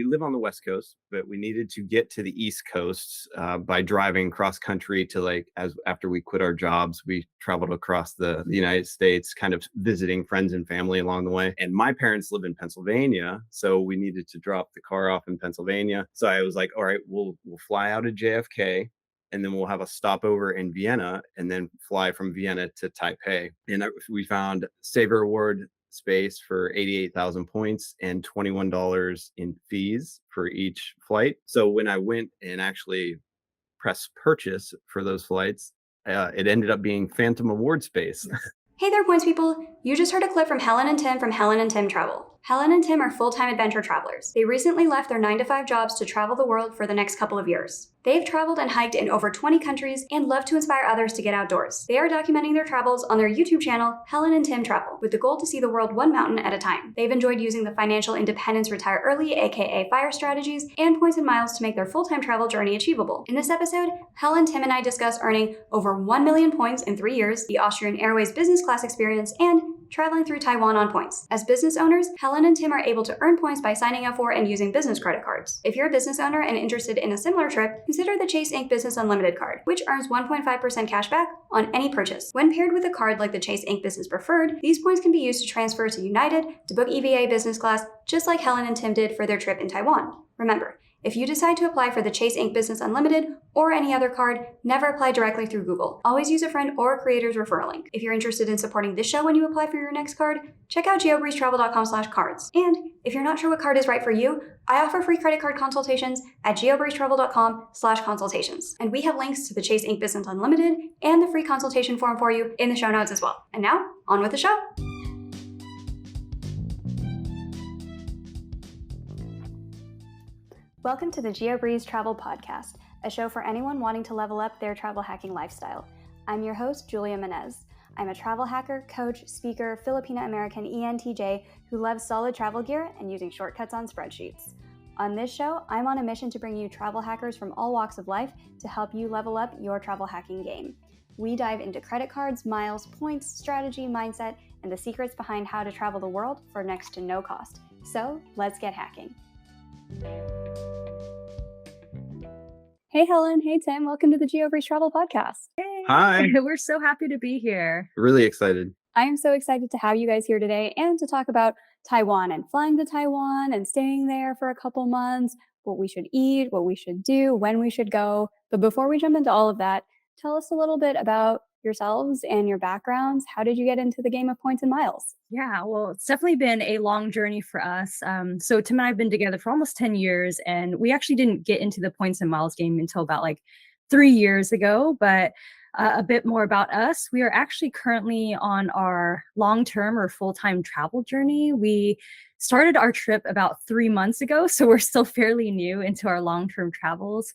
live on the West Coast, but we needed to get to the East Coast by driving cross country to after we quit our jobs, we traveled across the United States, kind of visiting friends and family along the way. And my parents live in Pennsylvania, so we needed to drop the car off in Pennsylvania. So I was like, all right, we'll fly out of JFK, and then we'll have a stopover in Vienna and then fly from Vienna to Taipei. And we found Saver Award space for 88,000 points and $21 in fees for each flight. So when I went and actually pressed purchase for those flights, it ended up being Phantom Award space. Hey there, points people. You just heard a clip from Helen and Tim from Helen and Tim Travel. Helen and Tim are full-time adventure travelers. They recently left their 9-to-5 jobs to travel the world for the next couple of years. They've traveled and hiked in over 20 countries and love to inspire others to get outdoors. They are documenting their travels on their YouTube channel, Helen and Tim Travel, with the goal to see the world one mountain at a time. They've enjoyed using the financial independence retire early, aka FIRE strategies, and points and miles to make their full-time travel journey achievable. In this episode, Helen, Tim, and I discuss earning over 1 million points in 3 years, the Austrian Airways business class experience, and traveling through Taiwan on points. As business owners, Helen and Tim are able to earn points by signing up for and using business credit cards. If you're a business owner and interested in a similar trip, consider the Chase Inc. Business Unlimited card, which earns 1.5% cash back on any purchase. When paired with a card like the Chase Inc. Business Preferred, these points can be used to transfer to United to book EVA business class, just like Helen and Tim did for their trip in Taiwan. Remember, if you decide to apply for the Chase Inc. Business Unlimited or any other card, never apply directly through Google. Always use a friend or a creator's referral link. If you're interested in supporting this show when you apply for your next card, check out geobreezetravel.com/cards. And if you're not sure what card is right for you, I offer free credit card consultations at geobreezetravel.com/consultations. And we have links to the Chase Inc. Business Unlimited and the free consultation form for you in the show notes as well. And now, on with the show. Welcome to the Geobreeze Travel Podcast, a show for anyone wanting to level up their travel hacking lifestyle. I'm your host, Julia Menez. I'm a travel hacker, coach, speaker, Filipino-American ENTJ who loves solid travel gear and using shortcuts on spreadsheets. On this show, I'm on a mission to bring you travel hackers from all walks of life to help you level up your travel hacking game. We dive into credit cards, miles, points, strategy, mindset, and the secrets behind how to travel the world for next to no cost. So let's get hacking. Hey Helen, hey Tim, welcome to the Geobreeze Travel Podcast. Hey. Hi. We're so happy to be here. Really excited. I am so excited to have you guys here today and to talk about Taiwan and flying to Taiwan and staying there for a couple months, what we should eat, what we should do, when we should go. But before we jump into all of that, tell us a little bit about yourselves and your backgrounds. How did you get into the game of points and miles? Yeah, well, it's definitely been a long journey for us. So Tim and I have been together for almost 10 years, and we actually didn't get into the points and miles game until about 3 years ago. But a bit more about us. We are actually currently on our long-term or full-time travel journey. We started our trip about 3 months ago, so we're still fairly new into our long-term travels.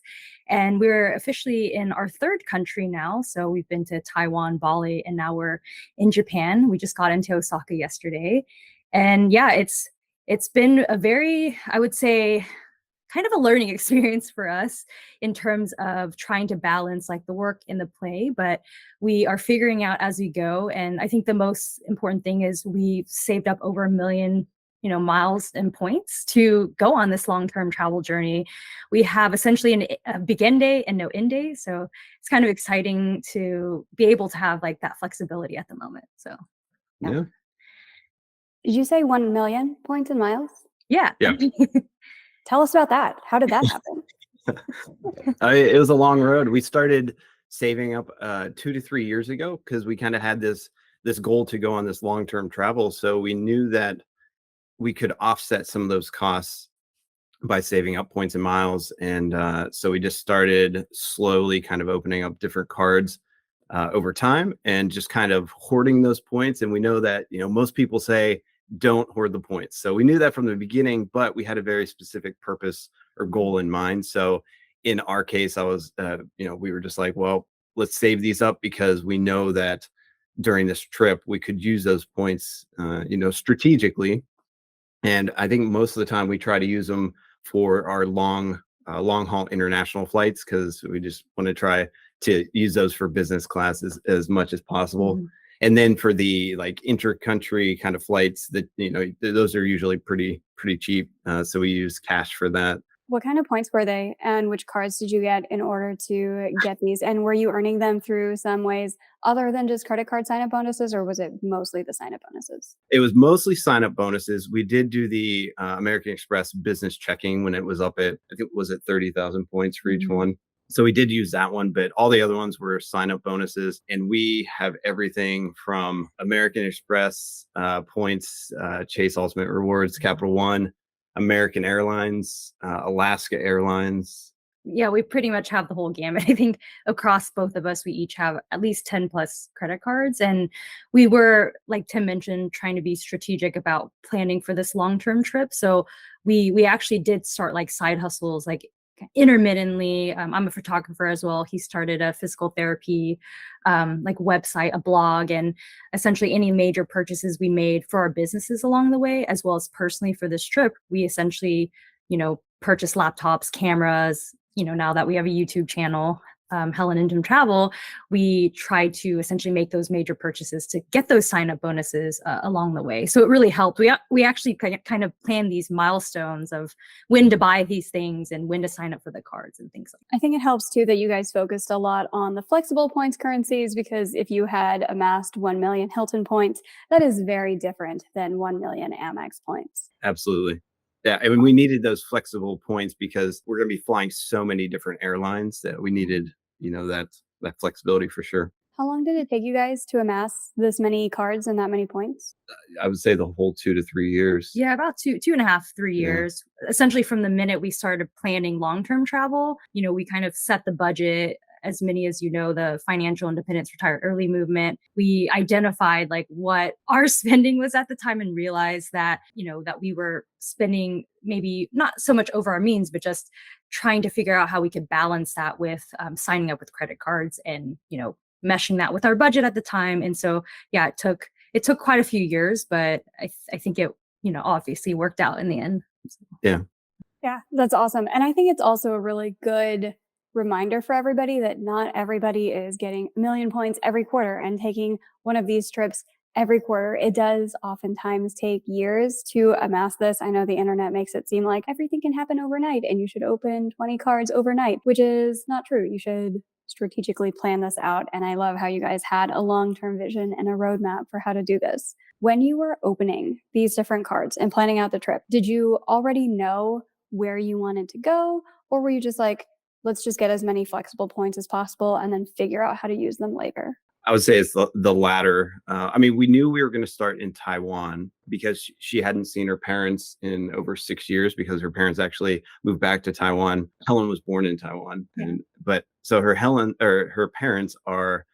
And we're officially in our third country now. So we've been to Taiwan, Bali, and now we're in Japan. We just got into Osaka yesterday. And yeah, it's been a very, I would say, kind of a learning experience for us in terms of trying to balance the work and the play, but we are figuring out as we go. And I think the most important thing is we've saved up over 1 million miles and points to go on this long-term travel journey. We have essentially a begin day and no end day. So it's kind of exciting to be able to have that flexibility at the moment. So Yeah. Did you say 1 million points and miles? Yeah. Tell us about that. How did that happen? It was a long road. We started saving up 2 to 3 years ago because we kind of had this goal to go on this long-term travel. So we knew that we could offset some of those costs by saving up points and miles. And so we just started slowly kind of opening up different cards over time and just kind of hoarding those points. And we know that, most people say, don't hoard the points. So we knew that from the beginning, but we had a very specific purpose or goal in mind. So in our case, we were just like, well, let's save these up because we know that during this trip, we could use those points, strategically. And I think most of the time we try to use them for our long haul international flights because we just want to try to use those for business class as much as possible. Mm-hmm. And then for the like inter-country kind of flights, that those are usually pretty cheap. So we use cash for that. What kind of points were they, and which cards did you get in order to get these? And were you earning them through some ways other than just credit card sign-up bonuses, or was it mostly the sign-up bonuses? It was mostly sign-up bonuses. We did do the American Express business checking when it was up at, I think it was at 30,000 points for each one. So we did use that one, but all the other ones were sign-up bonuses. And we have everything from American Express points, Chase Ultimate Rewards, Capital One, American Airlines, Alaska Airlines. Yeah, we pretty much have the whole gamut. I think across both of us, we each have at least 10 plus credit cards. And we were, like Tim mentioned, trying to be strategic about planning for this long-term trip. So we actually did start like side hustles, like intermittently. I'm a photographer as well. He started a physical therapy like website, a blog, and essentially any major purchases we made for our businesses along the way, as well as personally for this trip, we essentially, purchased laptops, cameras. Now that we have a YouTube channel, Helen and Tim Travel, we try to essentially make those major purchases to get those sign-up bonuses along the way. So it really helped. We actually kind of planned these milestones of when to buy these things and when to sign up for the cards and things like that. I think it helps too that you guys focused a lot on the flexible points currencies, because if you had amassed 1 million Hilton points, that is very different than 1 million Amex points. Absolutely. Yeah, I mean, we needed those flexible points because we're going to be flying so many different airlines that we needed, that flexibility for sure. How long did it take you guys to amass this many cards and that many points? I would say the whole 2 to 3 years. Yeah, about 2.5, 3 years. Essentially from the minute we started planning long-term travel, we kind of set the budget. As many as the financial independence retired early movement, we identified like what our spending was at the time and realized that, that we were spending maybe not so much over our means, but just trying to figure out how we could balance that with signing up with credit cards and, meshing that with our budget at the time. And so, yeah, it took quite a few years, but I think it, obviously worked out in the end. Yeah. Yeah, that's awesome. And I think it's also a really good reminder for everybody that not everybody is getting 1 million points every quarter and taking one of these trips every quarter. It does oftentimes take years to amass this. I know the internet makes it seem like everything can happen overnight and you should open 20 cards overnight, which is not true. You should strategically plan this out. And I love how you guys had a long-term vision and a roadmap for how to do this. When you were opening these different cards and planning out the trip, did you already know where you wanted to go? Or were you just like, let's just get as many flexible points as possible and then figure out how to use them later? I would say it's the latter. I mean, we knew we were going to start in Taiwan because she hadn't seen her parents in over 6 years because her parents actually moved back to Taiwan. Helen was born in Taiwan, but so her parents are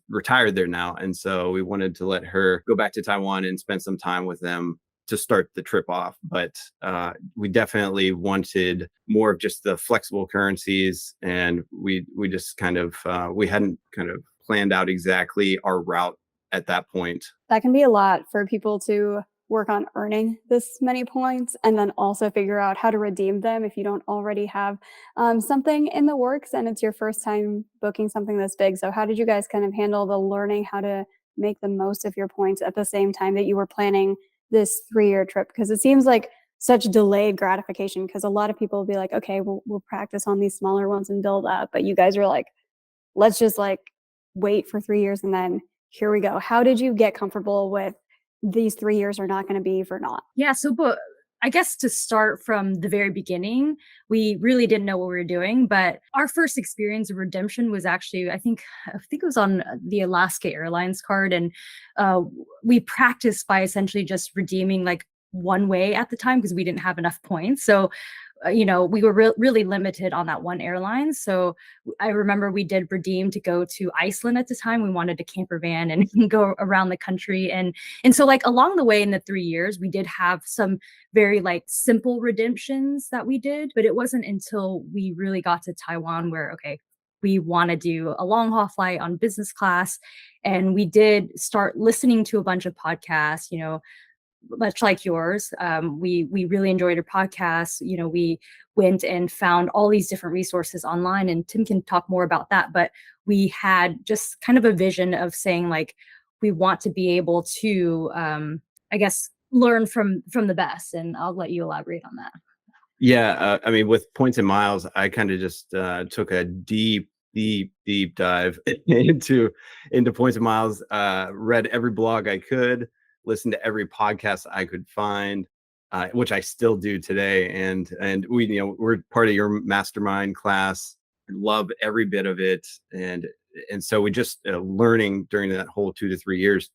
retired there now, and so we wanted to let her go back to Taiwan and spend some time with them to start the trip off. But we definitely wanted more of just the flexible currencies, and we just kind of we hadn't kind of planned out exactly our route at that point. That can be a lot for people to work on earning this many points and then also figure out how to redeem them if you don't already have something in the works and it's your first time booking something this big. So how did you guys kind of handle the learning how to make the most of your points at the same time that you were planning this 3-year trip? Because it seems like such delayed gratification, because a lot of people will be like, okay, we'll practice on these smaller ones and build up. But you guys are like, let's just like wait for 3 years and then here we go. How did you get comfortable with these 3 years are not going to be for naught? Yeah, but I guess to start from the very beginning, we really didn't know what we were doing. But our first experience of redemption was actually, I think it was on the Alaska Airlines card, and we practiced by essentially just redeeming like one way at the time because we didn't have enough points. So we were really limited on that one airline. So I remember we did redeem to go to Iceland at the time. We wanted a camper van and go around the country. And so like along the way in the 3 years, we did have some very like simple redemptions that we did, but it wasn't until we really got to Taiwan where, okay, we want to do a long haul flight on business class. And we did start listening to a bunch of podcasts, much like yours. We really enjoyed your podcast. We went and found all these different resources online, and Tim can talk more about that. But we had just kind of a vision of saying like, we want to be able to, I guess, learn from the best. And I'll let you elaborate on that. Yeah, I mean, with points and miles, I kind of just took a deep dive into points and miles. Read every blog I could, listened to every podcast I could find, which I still do today. And we, we're part of your mastermind class. Love every bit of it, and so we just learning during that whole 2 to 3 years,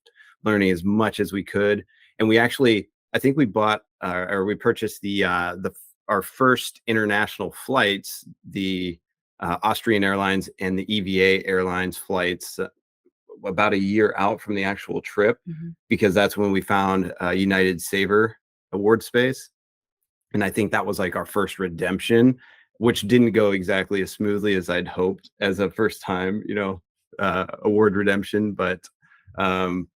learning as much as we could. And we actually, I think we bought or we purchased the our first international flights, the Austrian Airlines and the EVA Airlines flights, about a year out from the actual trip, because that's when we found United Saver award space. And I think that was like our first redemption, which didn't go exactly as smoothly as I'd hoped as a first time, award redemption. But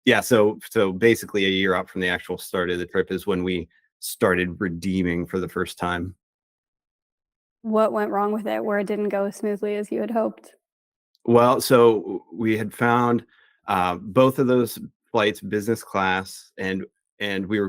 yeah, so basically a year out from the actual start of the trip is when we started redeeming for the first time. What went wrong with it where it didn't go as smoothly as you had hoped? Well, so we had found both of those flights business class, and we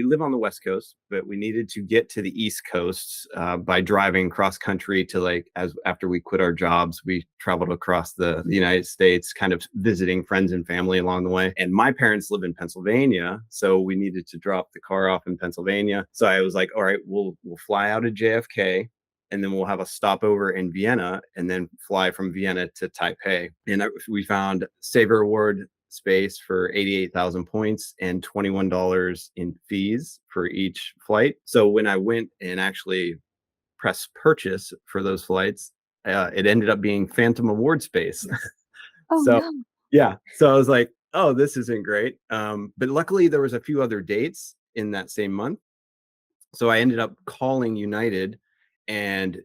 live on the West Coast, but we needed to get to the East Coast by driving cross country to after we quit our jobs, we traveled across the United States, kind of visiting friends and family along the way. And my parents live in Pennsylvania, so we needed to drop the car off in Pennsylvania. So I was like, all right, we'll fly out of JFK, and then we'll have a stopover in Vienna, and then fly from Vienna to Taipei. And we found Saver Award space for 88,000 points and $21 in fees for each flight. So when I went and actually pressed purchase for those flights, it ended up being Phantom Award space. Oh, So no. yeah, so I was like, oh, this isn't great. But luckily there was a few other dates in that same month. So I ended up calling United, and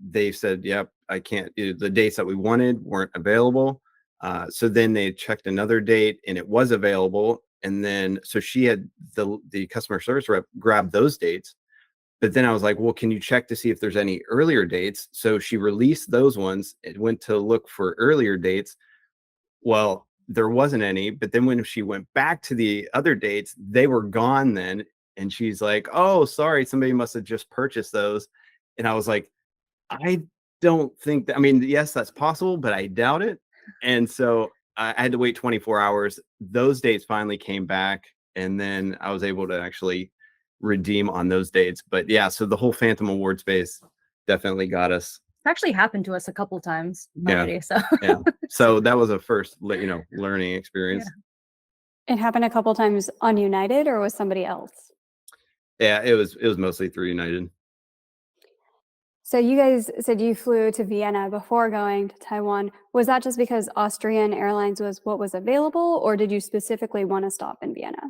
they said, yep, I can't, the dates that we wanted weren't available. So then they checked another date and it was available. And then, so she had the customer service rep grab those dates. But then I was like, well, can you check to see if there's any earlier dates? So she released those ones. It went to look for earlier dates. Well, there wasn't any. But then when she went back to the other dates, they were gone then. And she's like, oh, sorry, somebody must have just purchased those. And I was like, I don't think that, I mean, yes, that's possible, but I doubt it. And so I had to wait 24 hours. Those dates finally came back, and then I was able to actually redeem on those dates. But yeah, so the whole Phantom Award space definitely got us. It's actually happened to us a couple times Yeah. already. So Yeah. So that was a first, learning experience. It happened a couple times on United, or was somebody else? Yeah, it was mostly through United. So you guys said you flew to Vienna before going to Taiwan. Was that just because Austrian Airlines was what was available, or did you specifically want to stop in Vienna?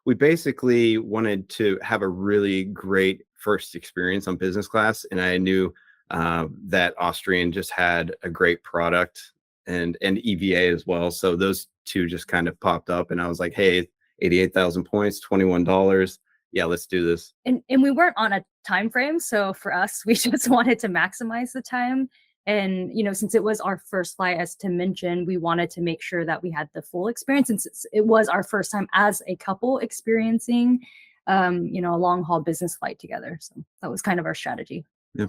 We basically wanted to have a really great first experience on business class, and I knew that Austrian just had a great product, and EVA as well. So those two just kind of popped up, and I was like, hey, 88,000 points, $21. Yeah, let's do this. and we weren't on a time frame, so for us, we just wanted to maximize the time. And since it was our first flight, as Tim mentioned, we wanted to make sure that we had the full experience, since it was our first time as a couple experiencing a long haul business flight together. So that was kind of our strategy. Yeah.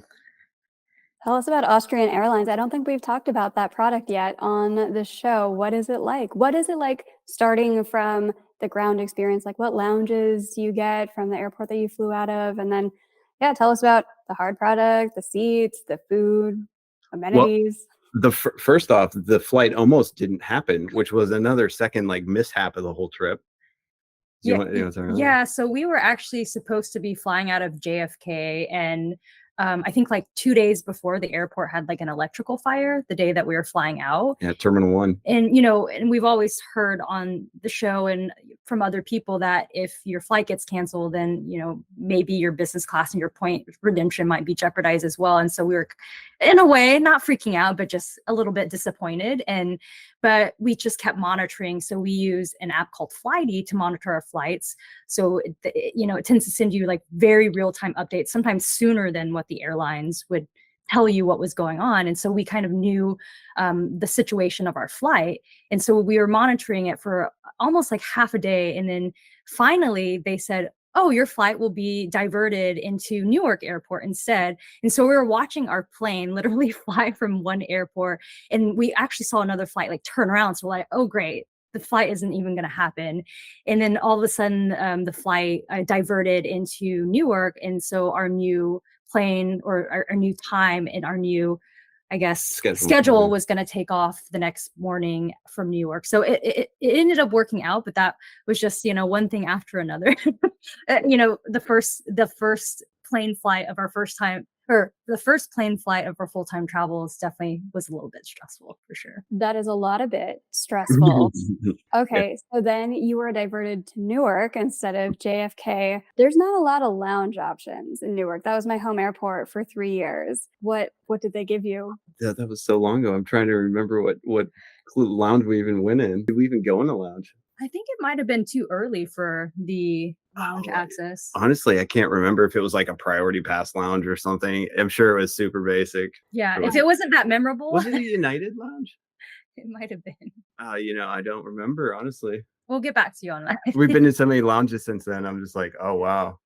Tell us about Austrian Airlines. I don't think we've talked about that product yet on the show. What is it like? What is it like starting from the ground experience? Like, what lounges do you get from the airport that you flew out of? And then, yeah, tell us about the hard product, the seats, the food, amenities. Well, first off, the flight almost didn't happen, which was another second mishap of the whole trip. Yeah, Want to talk about that? yeah. So we were actually supposed to be flying out of JFK, and I think 2 days before, the airport had an electrical fire the day that we were flying out. Yeah, Terminal 1. And and we've always heard on the show and from other people that if your flight gets canceled, then maybe your business class and your point redemption might be jeopardized as well. And so we were, in a way, not freaking out, but just a little bit disappointed. But we just kept monitoring. So we use an app called Flighty to monitor our flights. So it tends to send you very real-time updates, sometimes sooner than what the airlines would tell you what was going on. And so we kind of knew the situation of our flight. And so we were monitoring it for almost like half a day. And then finally they said, oh, your flight will be diverted into Newark Airport instead. And so we were watching our plane literally fly from one airport, and we actually saw another flight like turn around. So we're like, oh, great, the flight isn't even going to happen. And then all of a sudden, the flight diverted into Newark. And so our new plane, or our new time, and our new, I guess, schedule was going to take off the next morning from New York. So it ended up working out, but that was just, one thing after another. The first plane flight of our first time, or the first plane flight of our full-time travels, definitely was a little bit stressful for sure. That is a lot of bit stressful. Okay, so then you were diverted to Newark instead of JFK. There's not a lot of lounge options in Newark. That was my home airport for 3 years. What did they give you? Yeah, that was so long ago. I'm trying to remember what lounge we even went in. Did we even go in a lounge? I think it might have been too early for the lounge access. Honestly, I can't remember if it was like a priority pass lounge or something. I'm sure it was super basic. Yeah, if it wasn't that memorable. Was it a United lounge? It might have been. I don't remember, honestly. We'll get back to you on that. We've been in so many lounges since then. I'm just like, oh, wow.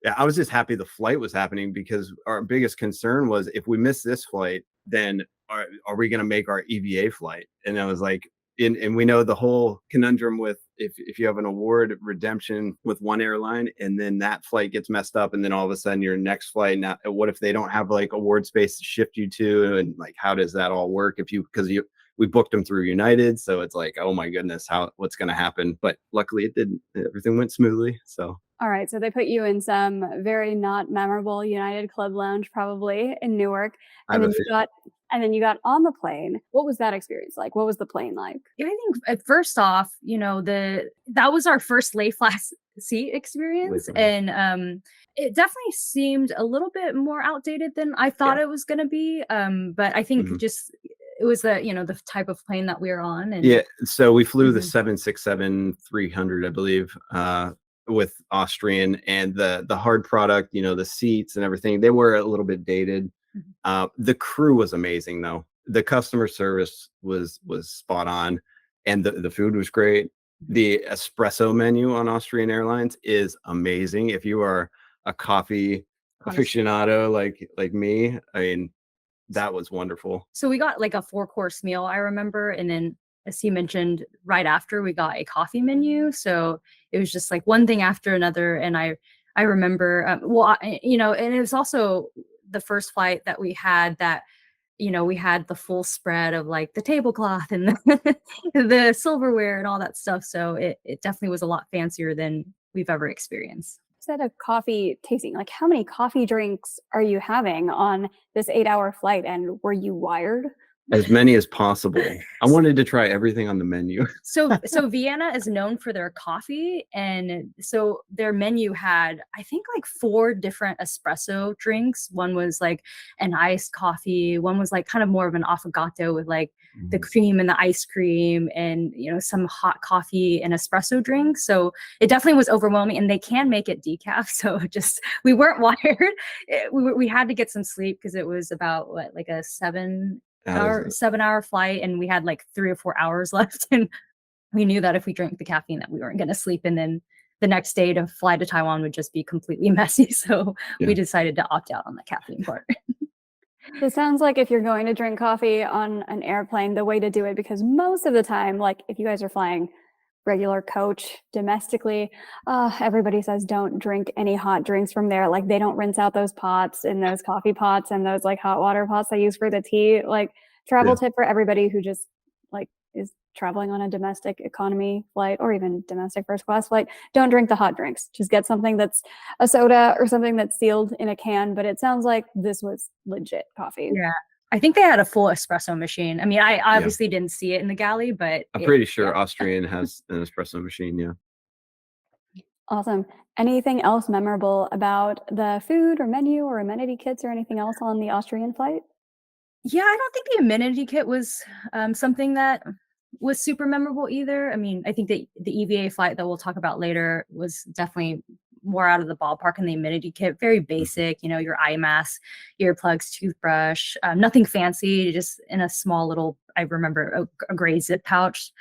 Yeah, I was just happy the flight was happening, because our biggest concern was, if we miss this flight, then are we going to make our EVA flight? And I was like, and we know the whole conundrum with if you have an award redemption with one airline, and then that flight gets messed up, and then all of a sudden your next flight, now what if they don't have like award space to shift you to, and like how does that all work because we booked them through United, so it's like, oh my goodness, what's going to happen? But luckily it didn't. Everything went smoothly. So all right, so they put you in some very not memorable United Club lounge, probably in Newark, and then you got on the plane. What was that experience like? What was the plane like? I think first off, that was our first lay flat seat experience, and it definitely seemed a little bit more outdated than I thought it was going to be. But I think just it was the type of plane that we were on. And so we flew the 767-300, I believe, with Austrian, and the hard product, the seats and everything, they were a little bit dated. The crew was amazing though. The customer service was spot on, and the food was great. The espresso menu on Austrian Airlines is amazing. If you are a coffee aficionado like me, I mean, that was wonderful. So we got like a 4-course meal, I remember, and then, as he mentioned, right after we got a coffee menu. So it was just like one thing after another. And I remember, and it was also the first flight that we had that, we had the full spread of like the tablecloth and the silverware and all that stuff. So it definitely was a lot fancier than we've ever experienced. Said a coffee tasting, like how many coffee drinks are you having on this 8-hour flight, and were you wired? As many as possible. I wanted to try everything on the menu. So Vienna is known for their coffee, and so their menu had, I think, like 4 different espresso drinks. One was like an iced coffee, one was like kind of more of an affogato with like the cream and the ice cream, and some hot coffee and espresso drinks. So it definitely was overwhelming, and they can make it decaf, so we weren't wired. We had to get some sleep because it was about like a 7-hour flight, and we had like 3 or 4 hours left, and we knew that if we drank the caffeine that we weren't going to sleep, and then the next day to fly to Taiwan would just be completely messy. So we decided to opt out on the caffeine part. It sounds like if you're going to drink coffee on an airplane, the way to do it, because most of the time, like if you guys are flying regular coach domestically, everybody says don't drink any hot drinks from there. Like they don't rinse out those pots and those coffee pots and those like hot water pots they use for the tea. Like travel tip for everybody who just like is traveling on a domestic economy flight or even domestic first class flight, don't drink the hot drinks. Just get something that's a soda or something that's sealed in a can. But it sounds like this was legit coffee. Yeah. I think they had a full espresso machine. I mean, I obviously didn't see it in the galley, but I'm pretty sure Austrian has an espresso machine. Yeah. Awesome. Anything else memorable about the food or menu or amenity kits or anything else on the Austrian flight? Yeah, I don't think the amenity kit was something that was super memorable either. I mean, I think the EVA flight that we'll talk about later was definitely more out of the ballpark in the amenity kit. Very basic, your eye mask, earplugs, toothbrush, nothing fancy, just in a small little, I remember a gray zip pouch.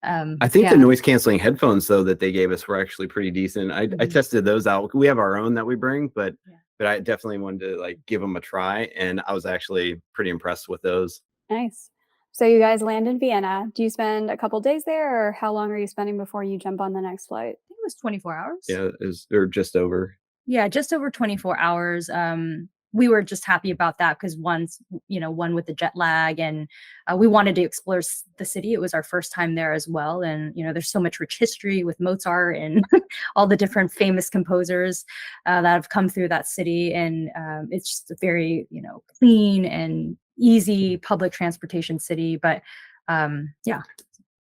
I think the noise canceling headphones though that they gave us were actually pretty decent. I tested those out. We have our own that we bring, but I definitely wanted to like give them a try, and I was actually pretty impressed with those. Nice. So you guys land in Vienna. Do you spend a couple days there, or how long are you spending before you jump on the next flight? I think it was 24 hours. Yeah, they're just over. Yeah, just over 24 hours. We were just happy about that because one with the jet lag, and we wanted to explore the city. It was our first time there as well. And, there's so much rich history with Mozart and all the different famous composers that have come through that city. And it's just a very, clean and easy public transportation city. But yeah.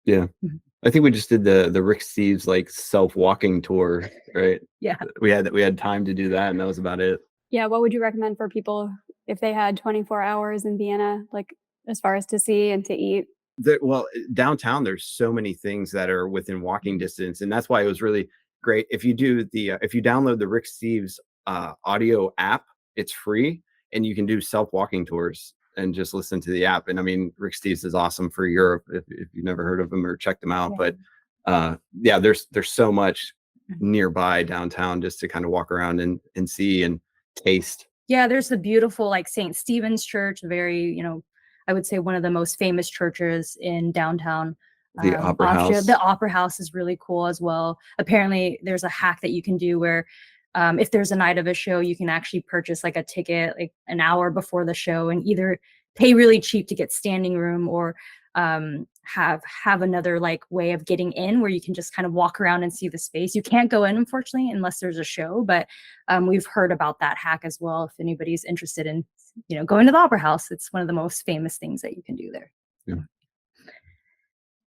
Yeah. Mhm. I think we just did the Rick Steves like self-walking tour, right? Yeah. We had time to do that, and that was about it. Yeah, what would you recommend for people if they had 24 hours in Vienna, like as far as to see and to eat? Well, downtown, there's so many things that are within walking distance, and that's why it was really great. If you do if you download the Rick Steves audio app, it's free, and you can do self-walking tours and just listen to the app. And I mean, Rick Steves is awesome for Europe if you've never heard of him or checked him out. Yeah. But there's so much nearby downtown just to kind of walk around and see and taste. Yeah, there's the beautiful like St. Stephen's Church, very, I would say one of the most famous churches in downtown. The Opera Austria. House. The Opera House is really cool as well. Apparently, there's a hack that you can do where if there's a night of a show, you can actually purchase like a ticket like an hour before the show and either pay really cheap to get standing room or have another like way of getting in where you can just kind of walk around and see the space. You can't go in, unfortunately, unless there's a show, but we've heard about that hack as well. If anybody's interested in, going to the Opera House, it's one of the most famous things that you can do there. Yeah.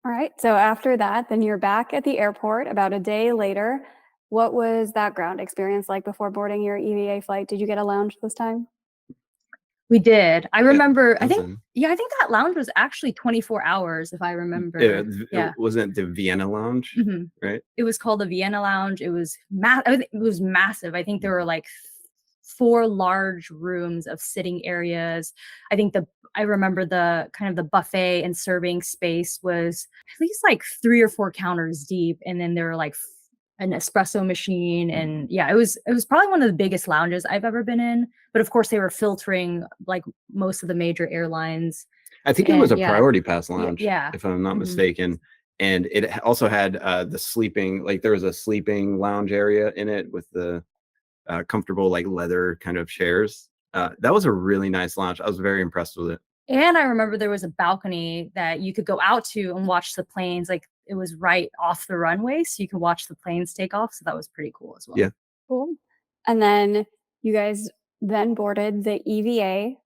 All right. So after that, then you're back at the airport about a day later. What was that ground experience like before boarding your EVA flight? Did you get a lounge this time? We did. I remember, I think Awesome. that lounge was actually 24 hours, if I remember. It wasn't the Vienna Lounge, Mhm. right? It was called the Vienna Lounge. It was it was massive. I think there were like 4 large rooms of sitting areas. I remember the kind of the buffet and serving space was at least like 3 or 4 counters deep, and then there were like an espresso machine, and yeah, it was probably one of the biggest lounges I've ever been in. But of course, they were filtering like most of the major airlines. I think it was a priority pass lounge, yeah. if I'm not Mhm. mistaken. And it also had the sleeping, like there was a sleeping lounge area in it with the comfortable like leather kind of chairs. That was a really nice lounge. I was very impressed with it. And I remember there was a balcony that you could go out to and watch the planes. Like it was right off the runway, so you could watch the planes take off. So that was pretty cool as well. Yeah. Cool. And then you guys then boarded the EVA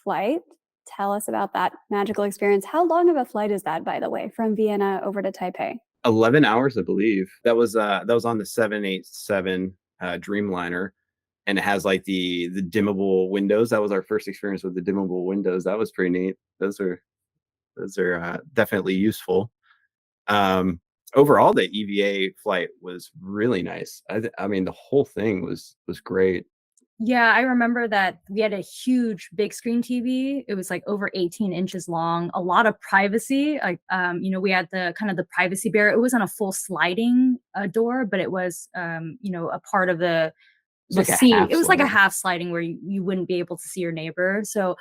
flight. Tell us about that magical experience. How long of a flight is that, by the way, from Vienna over to Taipei? 11 hours, I believe. That was on the 787 Dreamliner, and it has like the dimmable windows. That was our first experience with the dimmable windows. That was pretty neat. Those are definitely useful. Overall, the EVA flight was really nice. I mean, the whole thing was great. Yeah, I remember that we had a huge big screen TV. It was like over 18 inches long, a lot of privacy. Like, we had the kind of the privacy barrier. It wasn't a full sliding door, but it was, a part of the like a seat. half It was like a slide. half sliding where you wouldn't be able to see your neighbor. So,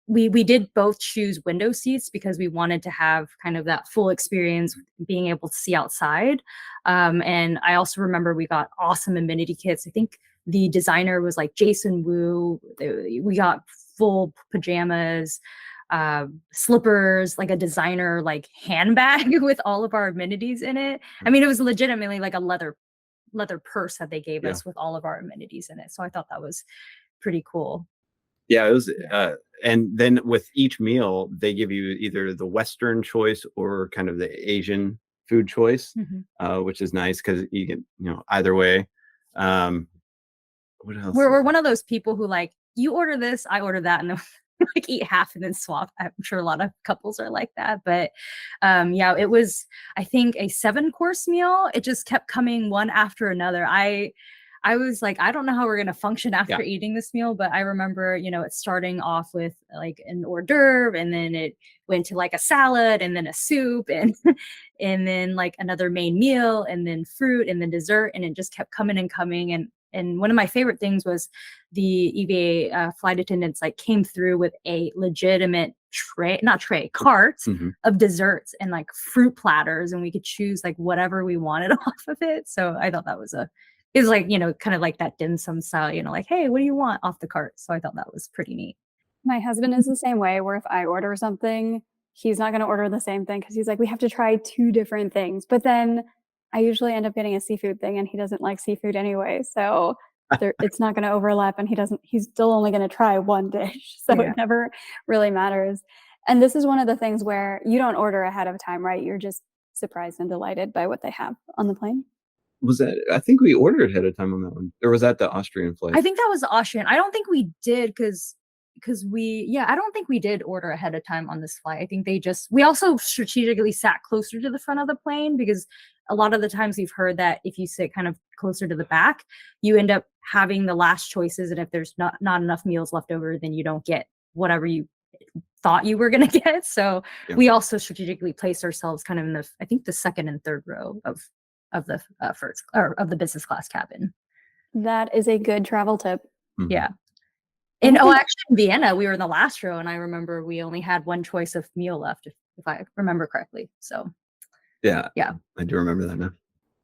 we did both choose window seats because we wanted to have kind of that full experience, being able to see outside. And I also remember we got awesome amenity kits. I think the designer was like Jason Wu. We got full pajamas, slippers, like a designer like handbag with all of our amenities in it. I mean, it was legitimately like a leather purse that they gave us with all of our amenities in it. So I thought that was pretty cool. Yeah, it was. And then with each meal, they give you either the Western choice or kind of the Asian food choice, which is nice because you get either way. What else? We're one of those people who like, you order this, I order that, and then like eat half and then swap. I'm sure a lot of couples are like that, but yeah, it was, I think, a 7-course meal. It just kept coming one after another. I was like, I don't know how we're going to function after eating this meal, but I remember, it starting off with like an hors d'oeuvre, and then it went to like a salad, and then a soup, and and then like another main meal, and then fruit, and then dessert, and it just kept coming and coming. And one of my favorite things was the EVA flight attendants like came through with a legitimate cart of desserts and like fruit platters, and we could choose like whatever we wanted off of it. So I thought that was it was like, kind of like that dim sum style, like, hey, what do you want off the cart? So I thought that was pretty neat. My husband is the same way, where if I order something, he's not going to order the same thing because he's like, we have to try 2 different things. But then I usually end up getting a seafood thing, and he doesn't like seafood anyway. So it's not going to overlap, and he's still only going to try one dish. So it never really matters. And this is one of the things where you don't order ahead of time, right? You're just surprised and delighted by what they have on the plane. I think we ordered ahead of time on that one. Or was that the Austrian flight? I think that was the Austrian. I don't think we did because I don't think we did order ahead of time on this flight. I think we also strategically sat closer to the front of the plane, because a lot of the times we've heard that if you sit kind of closer to the back, you end up having the last choices. And if there's not enough meals left over, then you don't get whatever you thought you were going to get. So we also strategically placed ourselves kind of in I think the second and third row of the first, or of the business class cabin. That is a good travel tip. Yeah. And actually in Vienna, we were in the last row, and I remember we only had one choice of meal left, if I remember correctly. So yeah, I do remember that now.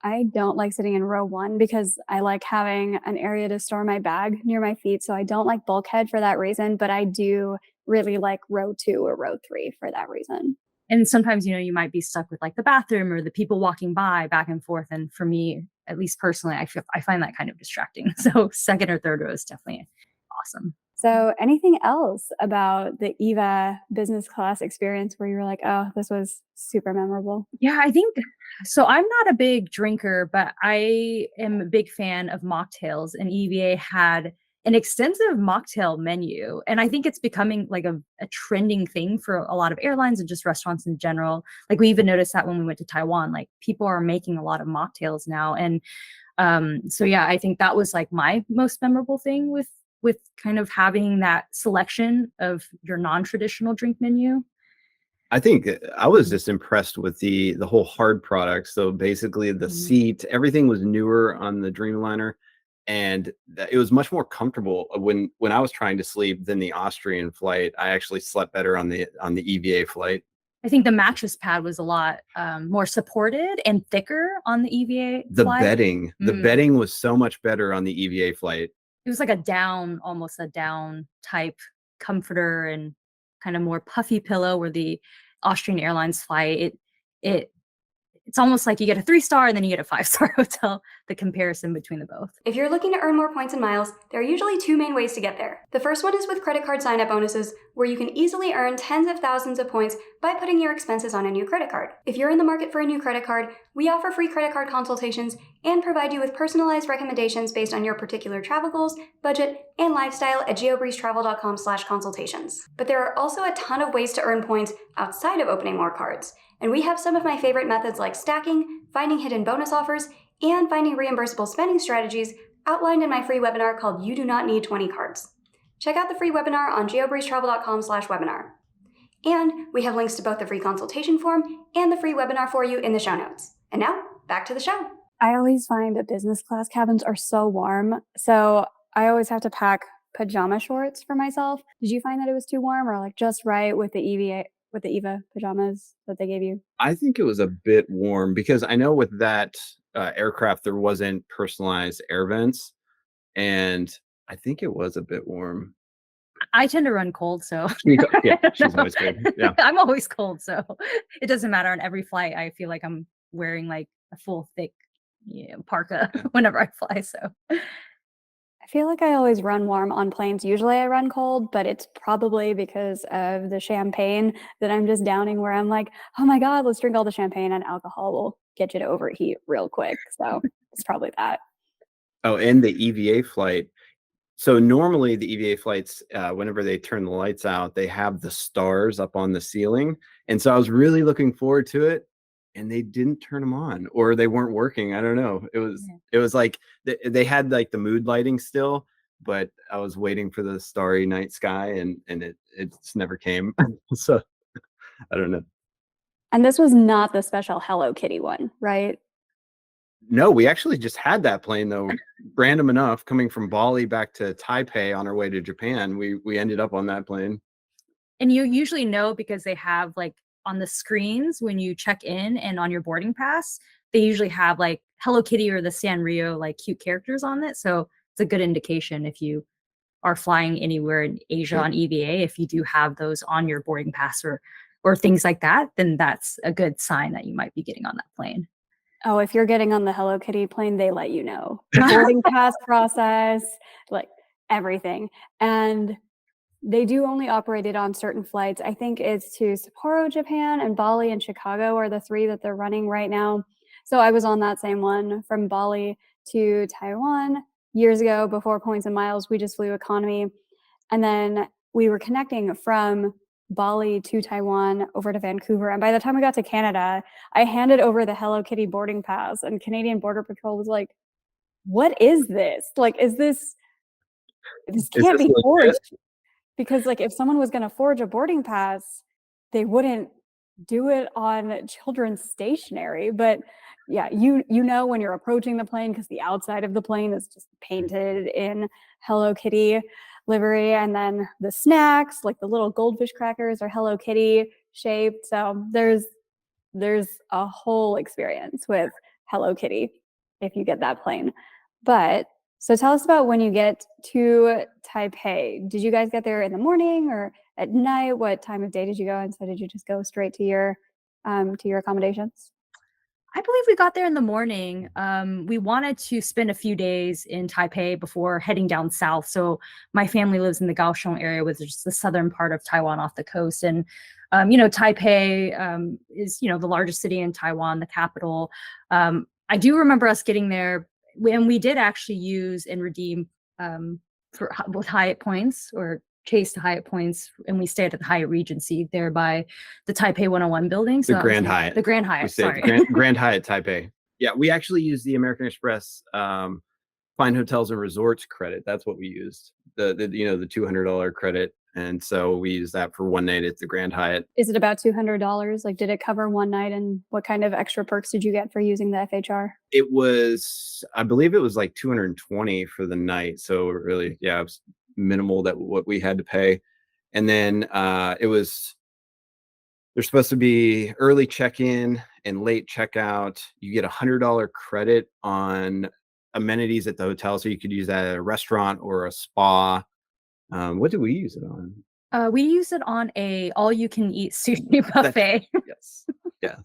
I don't like sitting in row 1 because I like having an area to store my bag near my feet. So I don't like bulkhead for that reason, but I do really like row 2 or row 3 for that reason. And sometimes, you might be stuck with like the bathroom or the people walking by back and forth. And for me, at least personally, I find that kind of distracting. So second or third row is definitely awesome. So anything else about the EVA business class experience where you were like, oh, this was super memorable? Yeah, I think so. I'm not a big drinker, but I am a big fan of mocktails, and EVA had an extensive mocktail menu. And I think it's becoming like a trending thing for a lot of airlines and just restaurants in general. Like we even noticed that when we went to Taiwan, like people are making a lot of mocktails now. And so yeah, I think that was like my most memorable thing with kind of having that selection of your non-traditional drink menu. I think I was just impressed with the whole hard product. So basically the seat, everything was newer on the Dreamliner, and it was much more comfortable when I was trying to sleep than the Austrian flight. I actually slept better on the EVA flight. I think the mattress pad was a lot more supported and thicker on the EVA flight. The bedding was so much better on the EVA flight. It was like almost a down type comforter, and kind of more puffy pillow, where the Austrian Airlines flight, it's almost like you get a 3-star and then you get a 5-star hotel, the comparison between the both. If you're looking to earn more points and miles, there are usually 2 main ways to get there. The first one is with credit card sign-up bonuses, where you can easily earn tens of thousands of points by putting your expenses on a new credit card. If you're in the market for a new credit card, we offer free credit card consultations and provide you with personalized recommendations based on your particular travel goals, budget, and lifestyle at geobreezetravel.com/consultations. But there are also a ton of ways to earn points outside of opening more cards. And we have some of my favorite methods like stacking, finding hidden bonus offers, and finding reimbursable spending strategies outlined in my free webinar called You Do Not Need 20 Cards. Check out the free webinar on geobreezetravel.com/webinar. And we have links to both the free consultation form and the free webinar for you in the show notes. And now, back to the show. I always find that business class cabins are so warm. So I always have to pack pajama shorts for myself. Did you find that it was too warm, or like just right with the EVA pajamas that they gave you? I think it was a bit warm, because I know with that aircraft there wasn't personalized air vents, and I think it was a bit warm. I tend to run cold, so yeah, she's always cold. Yeah, I'm always cold, so it doesn't matter. On every flight, I feel like I'm wearing like a full thick parka whenever I fly. So I feel like I always run warm on planes. Usually I run cold, but it's probably because of the champagne that I'm just downing, where I'm like, oh my God, let's drink all the champagne, and alcohol will get you to overheat real quick. So it's probably that. Oh, and the EVA flight, So normally the EVA flights, whenever they turn the lights out, they have the stars up on the ceiling. And so I was really looking forward to it, and they didn't turn them on, or they weren't working. I don't know. It was like they had like the mood lighting still, but I was waiting for the starry night sky, and it just never came. So I don't know. And this was not the special Hello Kitty one, right? No, we actually just had that plane though. Random enough, coming from Bali back to Taipei on our way to Japan, we ended up on that plane. And you usually know because they have like on the screens when you check in and on your boarding pass, they usually have like Hello Kitty or the Sanrio like cute characters on it. So it's a good indication if you are flying anywhere in Asia Sure. on EVA, if you do have those on your boarding pass or things like that, then that's a good sign that you might be getting on that plane. Oh, if you're getting on the Hello Kitty plane, they let you know. Boarding pass process, like everything. And they do only operate it on certain flights. I think it's to Sapporo, Japan, and Bali and Chicago are the 3 that they're running right now. So I was on that same one from Bali to Taiwan years ago before points and miles. We just flew economy. And then we were connecting from Bali to Taiwan over to Vancouver. And by the time we got to Canada, I handed over the Hello Kitty boarding pass, and Canadian Border Patrol was like, "What is this? Like, this can't this be legit? forged." Because like if someone was going to forge a boarding pass, they wouldn't do it on children's stationery. But yeah, you know when you're approaching the plane, because the outside of the plane is just painted in Hello Kitty livery, and then the snacks, like the little goldfish crackers, are Hello Kitty shaped. So there's a whole experience with Hello Kitty if you get that plane. But so tell us about when you get to Taipei. Did you guys get there in the morning or at night? What time of day did you go? And so did you just go straight to your accommodations? I believe we got there in the morning. We wanted to spend a few days in Taipei before heading down south. So my family lives in the Kaohsiung area, which is the southern part of Taiwan off the coast. And, Taipei is, the largest city in Taiwan, the capital. I do remember us getting there, and we did actually use and redeem with Hyatt points or chase to Hyatt points, and we stayed at the Hyatt Regency there by the Taipei 101 building. So The Grand Hyatt. The Grand We Hyatt, stayed at sorry. the Grand Hyatt Taipei. Yeah, we actually used the American Express Fine Hotels and Resorts credit. That's what we used. The $200 credit. And so we used that for one night at the Grand Hyatt. Is it about $200? Like, did it cover one night? And what kind of extra perks did you get for using the FHR? It was, I believe it was like 220 for the night. So really, yeah, it was minimal that what we had to pay. And then there's supposed to be early check-in and late checkout. You get $100 credit on amenities at the hotel. So you could use that at a restaurant or a spa. What did we use it on? We used it on a all-you-can-eat sushi buffet. Yes. Yeah.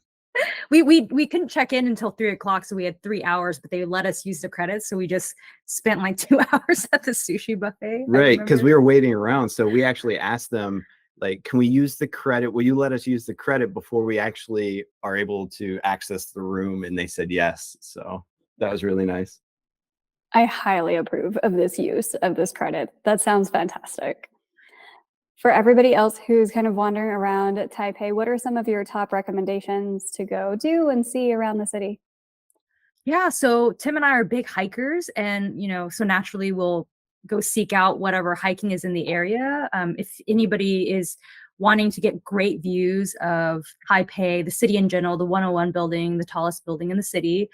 We couldn't check in until 3:00, so we had 3 hours, but they let us use the credits, so we just spent like 2 hours at the sushi buffet. Right, because we were waiting around, so we actually asked them, like, can we use the credit? Will you let us use the credit before we actually are able to access the room? And they said yes. So that was really nice. I highly approve of this use of this credit. That sounds fantastic. For everybody else who's kind of wandering around Taipei, what are some of your top recommendations to go do and see around the city? Yeah, so Tim and I are big hikers, and so naturally we'll go seek out whatever hiking is in the area. If anybody is wanting to get great views of Taipei, the city in general, the 101 building, the tallest building in the city,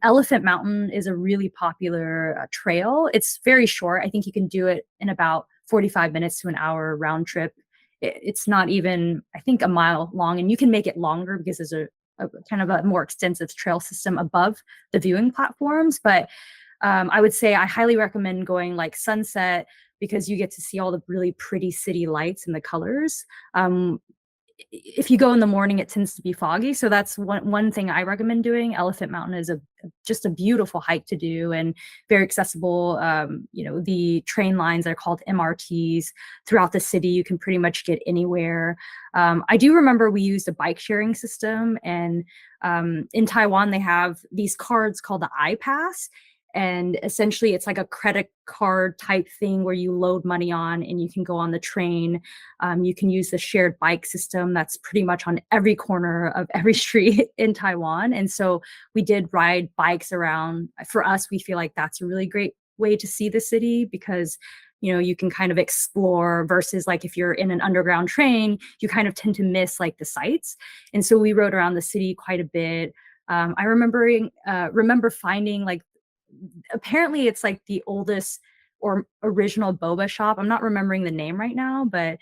Elephant Mountain is a really popular trail. It's very short. I think you can do it in about 45 minutes to an hour round trip. It's not even, I think, a mile long, and you can make it longer because there's a kind of a more extensive trail system above the viewing platforms. But I would say I highly recommend going like sunset, because you get to see all the really pretty city lights and the colors. If you go in the morning, it tends to be foggy. So that's one thing I recommend doing. Elephant Mountain is just a beautiful hike to do and very accessible. The train lines are called MRTs throughout the city. You can pretty much get anywhere. I do remember we used a bike sharing system, and in Taiwan, they have these cards called the iPass. And essentially it's like a credit card type thing where you load money on and you can go on the train. You can use the shared bike system that's pretty much on every corner of every street in Taiwan. And so we did ride bikes around. For us, we feel like that's a really great way to see the city because you can kind of explore versus like if you're in an underground train, you kind of tend to miss like the sights. And so we rode around the city quite a bit. I remember finding like, apparently it's like the oldest or original boba shop. I'm not remembering the name right now, but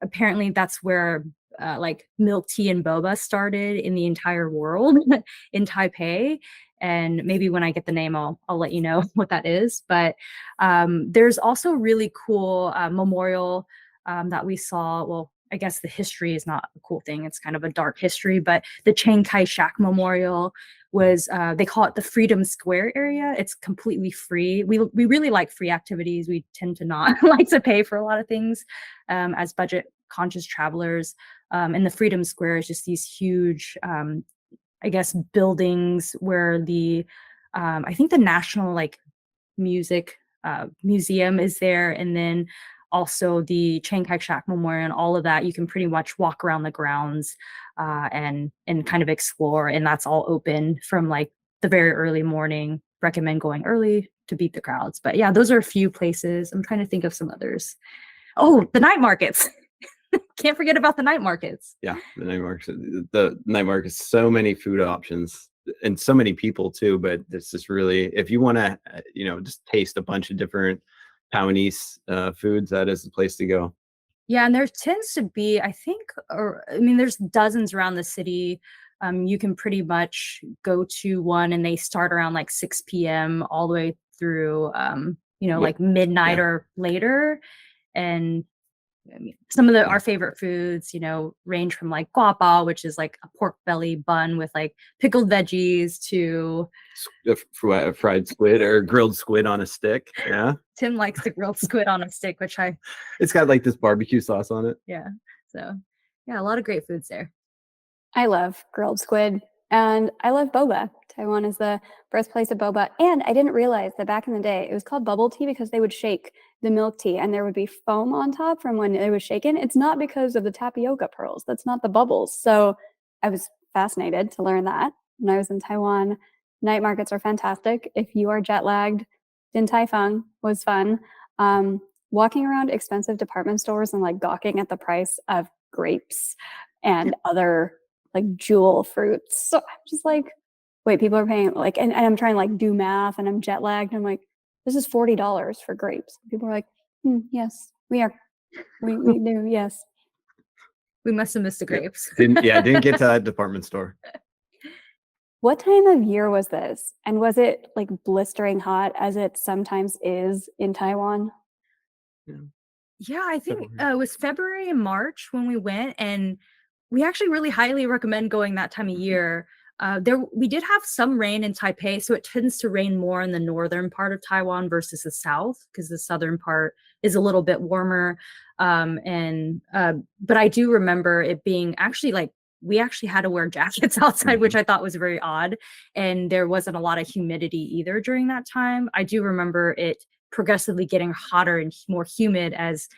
apparently that's where like milk tea and boba started in the entire world in Taipei. And maybe when I get the name, I'll let you know what that is. But there's also really cool memorial that we saw. Well, I guess the history is not a cool thing. It's kind of a dark history, but the Chiang Kai-shek Memorial was, they call it the Freedom Square area. It's completely free. We really like free activities. We tend to not like to pay for a lot of things as budget conscious travelers. And the Freedom Square is just these huge, I guess, buildings where I think the National like Music Museum is there. And then also the Chiang Kai-shek Memorial and all of that. You can pretty much walk around the grounds and kind of explore. And that's all open from like the very early morning. Recommend going early to beat the crowds. But yeah, those are a few places. I'm trying to think of some others. Oh, the night markets. Can't forget about the night markets. Yeah, the night markets. The night markets, so many food options and so many people too. But this is really, if you want to, just taste a bunch of different Taiwanese foods, that is the place to go. Yeah, and there tends to be, I think, there's dozens around the city. You can pretty much go to one, and they start around like 6 p.m. all the way through, like midnight or later. And some of our favorite foods, range from like guapa, which is like a pork belly bun with like pickled veggies, to fried squid or grilled squid on a stick. Yeah. Tim likes the grilled squid on a stick, which it's got like this barbecue sauce on it. Yeah. So yeah, a lot of great foods there. I love grilled squid and I love boba. Taiwan is the birthplace of boba. And I didn't realize that back in the day, it was called bubble tea because they would shake the milk tea and there would be foam on top from when it was shaken. It's not because of the tapioca pearls. That's not the bubbles. So I was fascinated to learn that when I was in Taiwan. Night markets are fantastic. If you are jet lagged, Din Tai Fung was fun. Walking around expensive department stores and like gawking at the price of grapes and other like jewel fruits. So I'm just like, wait, people are paying like, and I'm trying to like do math and I'm jet lagged. And I'm like, this is $40 for grapes. People are like, yes, we are. We do, yes. We must have missed the grapes. Didn't get to that department store. What time of year was this? And was it like blistering hot as it sometimes is in Taiwan? Yeah, I think it was February and March when we went, and we actually really highly recommend going that time of year. We did have some rain in Taipei, so it tends to rain more in the northern part of Taiwan versus the south, because the southern part is a little bit warmer. But I do remember it being actually like, we actually had to wear jackets outside, which I thought was very odd. And there wasn't a lot of humidity either during that time. I do remember it progressively getting hotter and more humid as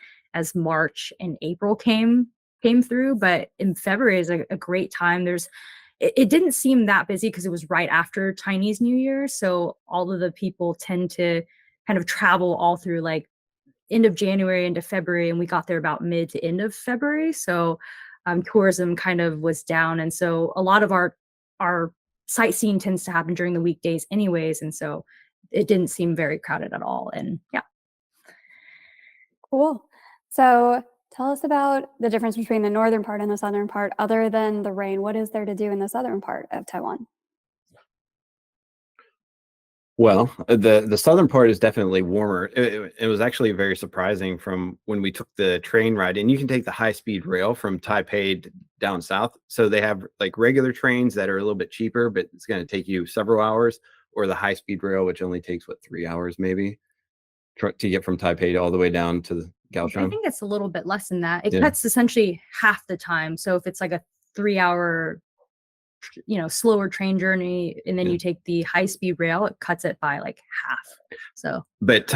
March and April came through. But in February is a great time. It didn't seem that busy because it was right after Chinese New Year. So all of the people tend to kind of travel all through like end of January into February. And we got there about mid to end of February. So tourism kind of was down. And so a lot of our sightseeing tends to happen during the weekdays anyways. And so it didn't seem very crowded at all. And yeah. Cool. So tell us about the difference between the northern part and the southern part. Other than the rain, what is there to do in the southern part of Taiwan? Well, the southern part is definitely warmer. It was actually very surprising from when we took the train ride, and you can take the high-speed rail from Taipei down south. So they have like regular trains that are a little bit cheaper, but it's going to take you several hours, or the high-speed rail, which only takes 3 hours maybe to get from Taipei all the way down to the Kaohsiung. I think it's a little bit less than that. It cuts essentially half the time. So if it's like a 3-hour slower train journey, and then Yeah. you take the high speed rail, it cuts it by like half. So But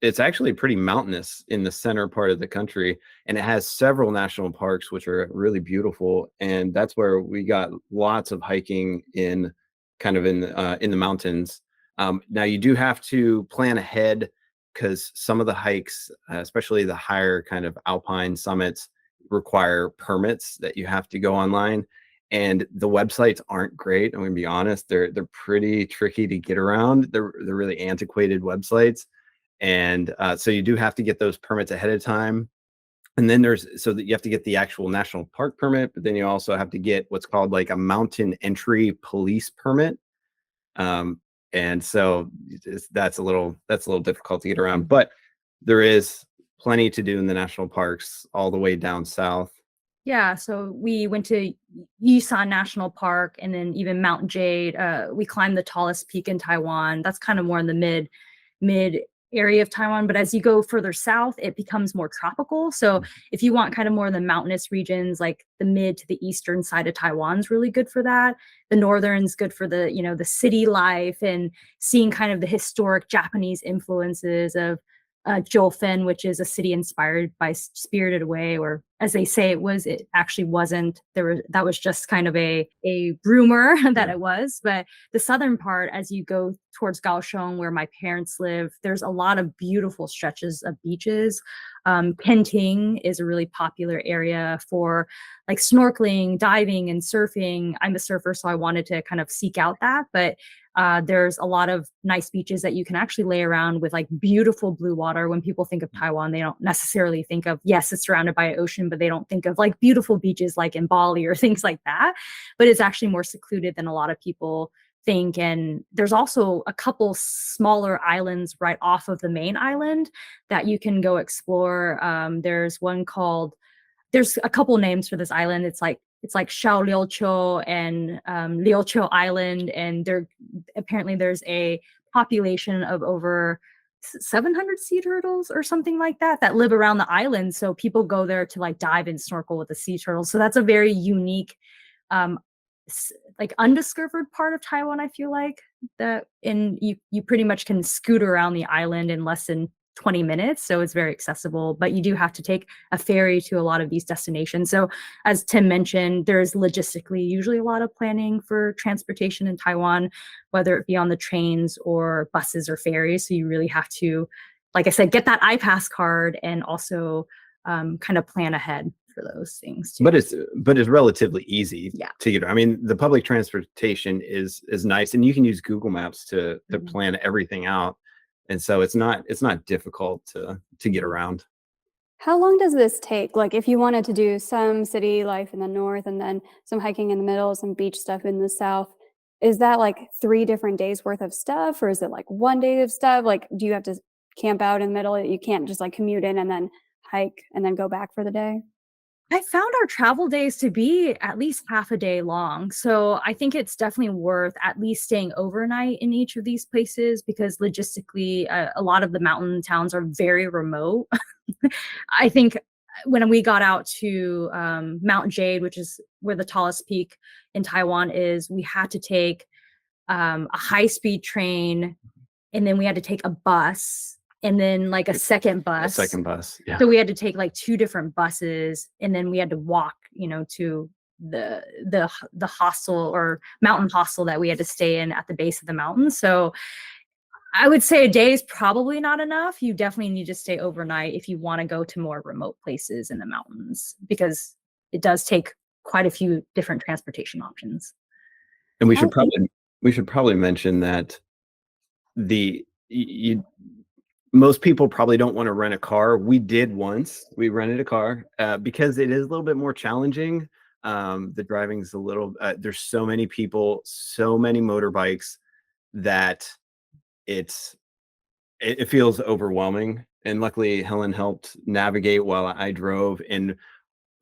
it's actually pretty mountainous in the center part of the country, and it has several national parks which are really beautiful, and that's where we got lots of hiking in the mountains. Now you do have to plan ahead because some of the hikes, especially the higher kind of alpine summits, require permits that you have to go online, and the websites aren't great. I'm gonna be honest; they're pretty tricky to get around. They're really antiquated websites, and so you do have to get those permits ahead of time. And then so that you have to get the actual national park permit, but then you also have to get what's called like a mountain entry police permit. Um, and so that's a little difficult to get around, but there is plenty to do in the national parks all the way down south. yeah, so we went to Yisan National Park and then even Mount Jade. We climbed the tallest peak in Taiwan. That's kind of more in the mid area of Taiwan. But as you go further south, it becomes more tropical. So if you want kind of more of the mountainous regions, like the mid to the eastern side of Taiwan's really good for that. The northern's good for the city life and seeing kind of the historic Japanese influences of Jolfen, which is a city inspired by Spirited Away, or as they say it actually wasn't. That was just kind of a rumor that it was. But the southern part, as you go towards Kaohsiung, where my parents live, there's a lot of beautiful stretches of beaches. Kenting is a really popular area for like snorkeling, diving, and surfing. I'm a surfer, so I wanted to kind of seek out that, but there's a lot of nice beaches that you can actually lay around with, like beautiful blue water. When people think of Taiwan, they don't necessarily think of, yes, it's surrounded by an ocean, but they don't think of like beautiful beaches like in Bali or things like that. But it's actually more secluded than a lot of people think. And there's also a couple smaller islands right off of the main island that you can go explore. There's a couple names for this island. It's like Shao Liuqiu and Liuqiu Island, and there's a population of over 700 sea turtles or something like that live around the island. So people go there to like dive and snorkel with the sea turtles. So that's a very unique, like undiscovered part of Taiwan. I feel like you pretty much can scoot around the island in less than 20 minutes. So it's very accessible, but you do have to take a ferry to a lot of these destinations. So as Tim mentioned, there's logistically usually a lot of planning for transportation in Taiwan, whether it be on the trains or buses or ferries. So you really have to, like I said, get that iPass card and also kind of plan ahead for those things too. But it's relatively easy Yeah. to get. I mean, the public transportation is nice, and you can use Google Maps to plan everything out. And so it's not difficult to get around. How long does this take? Like if you wanted to do some city life in the north and then some hiking in the middle, some beach stuff in the south, is that like 3 different days worth of stuff, or is it like 1 day of stuff? Like do you have to camp out in the middle? You can't just like commute in and then hike and then go back for the day? I found our travel days to be at least half a day long. So I think it's definitely worth at least staying overnight in each of these places, because logistically, a lot of the mountain towns are very remote. I think when we got out to Mount Jade, which is where the tallest peak in Taiwan is, we had to take a high-speed train, and then we had to take a bus, and then like a second bus. Yeah. So we had to take like 2 different buses, and then we had to walk, to the hostel or mountain hostel that we had to stay in at the base of the mountain. So I would say a day is probably not enough. You definitely need to stay overnight if you want to go to more remote places in the mountains, because it does take quite a few different transportation options. And we should probably mention that most people probably don't want to rent a car. We did once. We rented a car because it is a little bit more challenging. The driving's a little. There's so many people, so many motorbikes that it feels overwhelming. And luckily, Helen helped navigate while I drove. And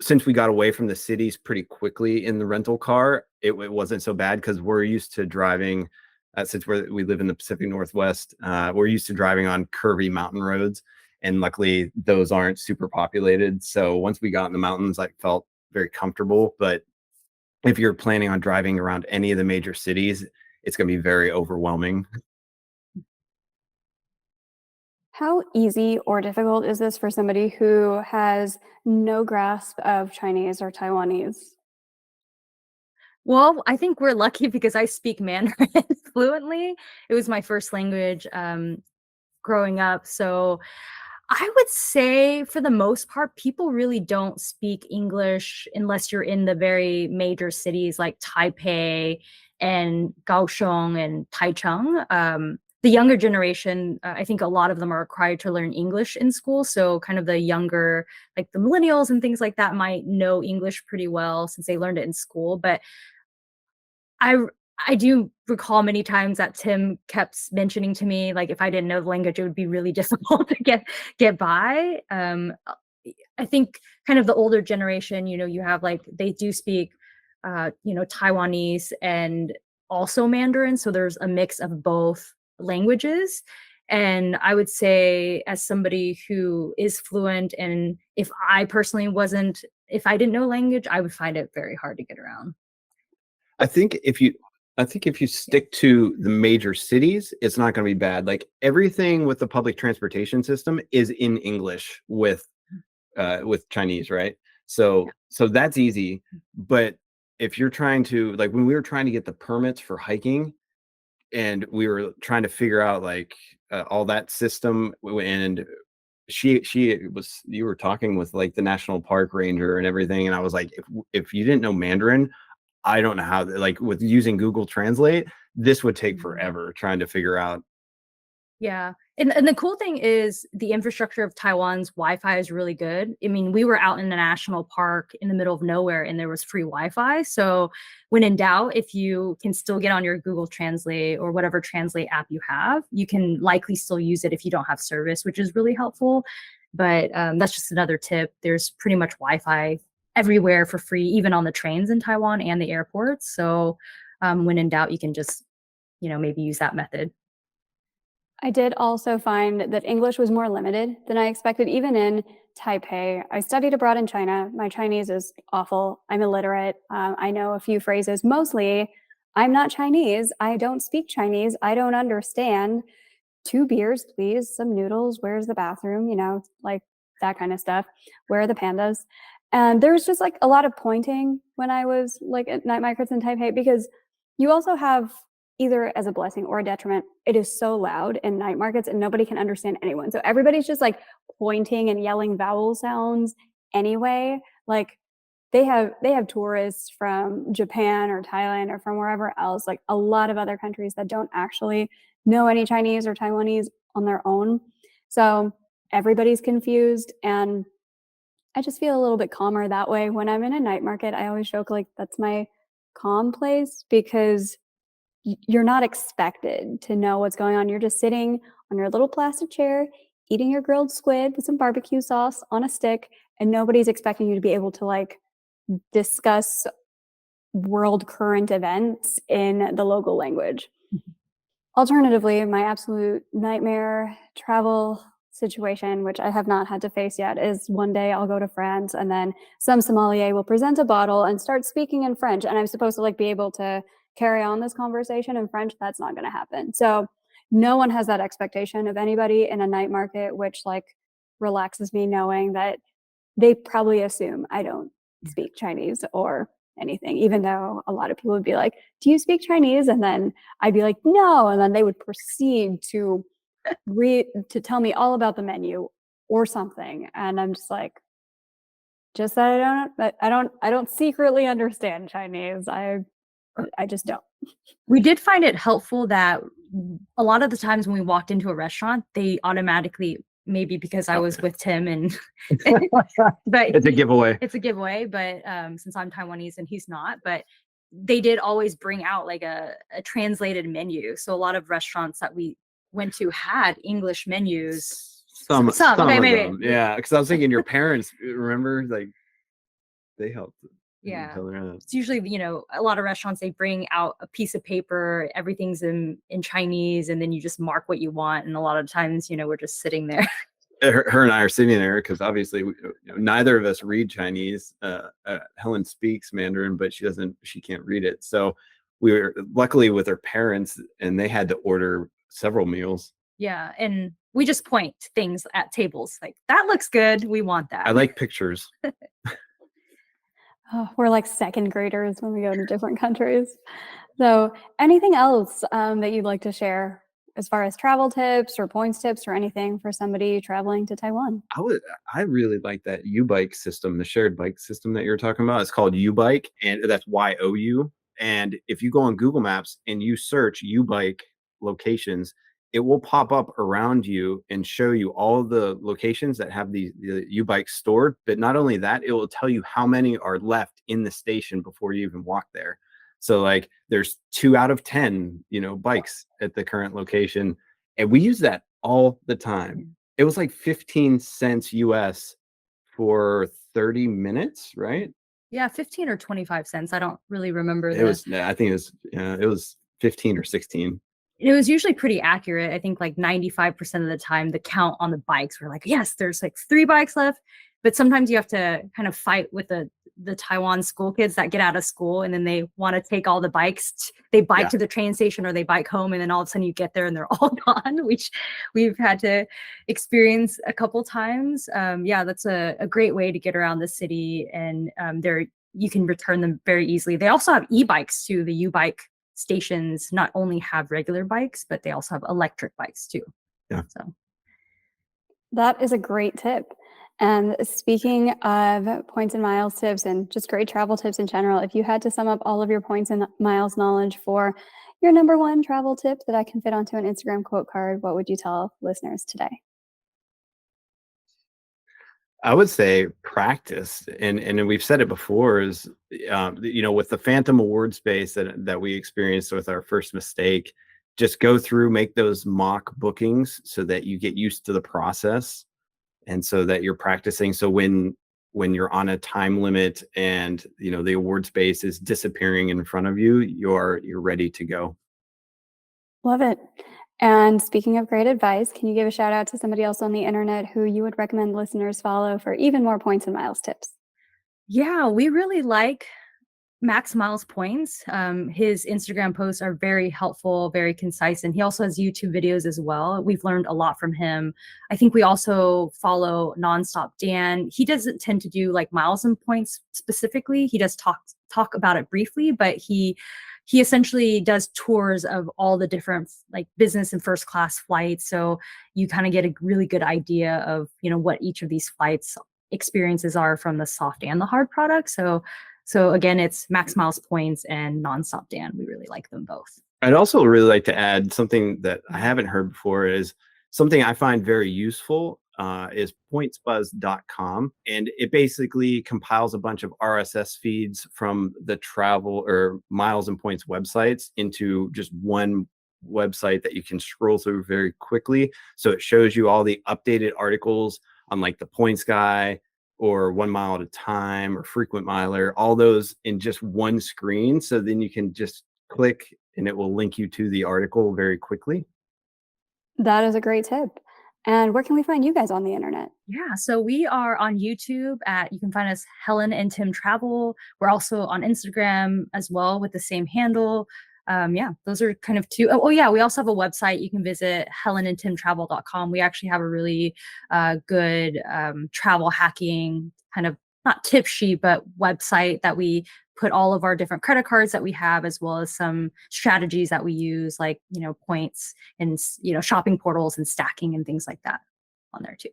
since we got away from the cities pretty quickly in the rental car, it wasn't so bad because we're used to driving. Since we live in the Pacific Northwest, we're used to driving on curvy mountain roads, and luckily those aren't super populated. So once we got in the mountains, I felt very comfortable. But if you're planning on driving around any of the major cities, it's going to be very overwhelming. How easy or difficult is this for somebody who has no grasp of Chinese or Taiwanese? Well, I think we're lucky because I speak Mandarin fluently. It was my first language growing up. So I would say for the most part, people really don't speak English unless you're in the very major cities like Taipei and Kaohsiung and Taichung. The younger generation, I think a lot of them are required to learn English in school. So kind of the younger, like the millennials and things like that might know English pretty well since they learned it in school. But I I do recall many times that Tim kept mentioning to me, like, if I didn't know the language, it would be really difficult to get by. I think kind of the older generation, you have like they do speak, Taiwanese and also Mandarin, so there's a mix of both languages. And I would say, as somebody who is fluent, and if I didn't know language, I would find it very hard to get around. I think if you stick to the major cities, it's not going to be bad. Like everything with the public transportation system is in English with Chinese, right? So that's easy. But if you're trying to, like, when we were trying to get the permits for hiking and we were trying to figure out like all that system, and you were talking with like the national park ranger and everything, and I was like, if you didn't know Mandarin, I don't know how, like with using Google Translate, this would take forever trying to figure out. Yeah. And the cool thing is the infrastructure of Taiwan's Wi-Fi is really good. I mean, we were out in a national park in the middle of nowhere and there was free Wi-Fi. So when in doubt, if you can still get on your Google Translate or whatever translate app you have, you can likely still use it if you don't have service, which is really helpful. But that's just another tip. There's pretty much Wi-Fi everywhere for free, even on the trains in Taiwan and the airports. So when in doubt, you can just, maybe use that method. I did also find that English was more limited than I expected, even in Taipei. I studied abroad in China. My Chinese is awful. I'm illiterate. I know a few phrases. Mostly, I'm not Chinese. I don't speak Chinese. I don't understand. 2 beers, please. Some noodles. Where's the bathroom? Like that kind of stuff. Where are the pandas? And there was just like a lot of pointing when I was like at night markets in Taipei, because you also have, either as a blessing or a detriment, it is so loud in night markets and nobody can understand anyone. So everybody's just like pointing and yelling vowel sounds anyway. Like they have tourists from Japan or Thailand or from wherever else, like a lot of other countries that don't actually know any Chinese or Taiwanese on their own. So everybody's confused, and I just feel a little bit calmer that way. When I'm in a night market, I always joke like that's my calm place, because you're not expected to know what's going on. You're just sitting on your little plastic chair, eating your grilled squid with some barbecue sauce on a stick, and nobody's expecting you to be able to like discuss world current events in the local language. Alternatively, my absolute nightmare travel situation, which I have not had to face yet, is one day I'll go to France and then some sommelier will present a bottle and start speaking in French, and I'm supposed to like be able to carry on this conversation in French. That's not going to happen. So no one has that expectation of anybody in a night market, which like relaxes me knowing that they probably assume I don't speak Chinese or anything, even though a lot of people would be like, do you speak Chinese? And then I'd be like, no. And then they would proceed to tell me all about the menu or something. And I'm just like, just that I don't secretly understand Chinese. I just don't. We did find it helpful that a lot of the times when we walked into a restaurant, they automatically, maybe because I was with Tim and but It's a giveaway. It's a giveaway, but since I'm Taiwanese and he's not, but they did always bring out like a translated menu. So a lot of restaurants that we went to had English menus. Some Okay, of maybe. them. Yeah, because I was thinking your parents, remember, like they helped. Yeah. tell her that. It's usually, a lot of restaurants, they bring out a piece of paper, everything's in Chinese, and then you just mark what you want. And a lot of times, we're just sitting there. her and I are sitting there because obviously neither of us read Chinese. Helen speaks Mandarin, but she can't read it. So we were luckily with her parents, and they had to order several meals. Yeah, and we just point things at tables like, that looks good, we want that. I like pictures. Oh, we're like second graders when we go to different countries. So, anything else that you'd like to share as far as travel tips or points tips or anything for somebody traveling to Taiwan? I really like that U-bike system, the shared bike system that you're talking about. It's called U-bike, and that's YOU. And if you go on Google Maps and you search U-bike locations, it will pop up around you and show you all the locations that have the U-bikes stored. But not only that, it will tell you how many are left in the station before you even walk there. So like there's 2 out of 10, bikes at the current location. And we use that all the time. It was like 15 cents US for 30 minutes, right? Yeah, 15 or 25 cents. I don't really remember I think it was 15 or 16. It was usually pretty accurate. I think like 95% of the time, the count on the bikes were like, yes, there's like 3 bikes left. But sometimes you have to kind of fight with the Taiwan school kids that get out of school and then they want to take all the bikes. They bike to the train station or they bike home, and then all of a sudden you get there and they're all gone, which we've had to experience a couple times. That's a great way to get around the city, and you can return them very easily. They also have e-bikes too. The U-bike stations not only have regular bikes, but they also have electric bikes too. Yeah. So that is a great tip. And speaking of points and miles tips and just great travel tips in general, if you had to sum up all of your points and miles knowledge for your number one travel tip that I can fit onto an Instagram quote card, what would you tell listeners today? I would say practice, and we've said it before, is with the phantom award space that we experienced with our first mistake, just go through, make those mock bookings so that you get used to the process, and so that you're practicing. So when you're on a time limit and the award space is disappearing in front of you, you're ready to go. Love it. And speaking of great advice, can you give a shout out to somebody else on the internet who you would recommend listeners follow for even more points and miles tips? yeah, we really like Max Miles Points. His Instagram posts are very helpful, very concise, and he also has YouTube videos as well. We've learned a lot from him. I think we also follow Nonstop Dan. He doesn't tend to do like miles and points specifically. He does talk about it briefly, but he essentially does tours of all the different like business and first class flights. So you kind of get a really good idea of what each of these flights experiences are from the soft and the hard product. So again, it's Max Miles Points and Nonstop Dan. We really like them both. I'd also really like to add something that I haven't heard before, is something I find very useful is pointsbuzz.com. And it basically compiles a bunch of RSS feeds from the travel or miles and points websites into just one website that you can scroll through very quickly. So it shows you all the updated articles on like the Points Guy or 1 mile at a time or frequent miler, all those in just one screen. So then you can just click and it will link you to the article very quickly. That is a great tip. And where can we find you guys on the internet? Yeah, so we are on YouTube you can find us Helen and Tim Travel. We're also on Instagram as well with the same handle. Those are kind of two. We also have a website. You can visit helenandtimtravel.com. We actually have a really good travel hacking kind of not tip sheet, but website that we put all of our different credit cards that we have, as well as some strategies that we use, like, points and, shopping portals and stacking and things like that on there too.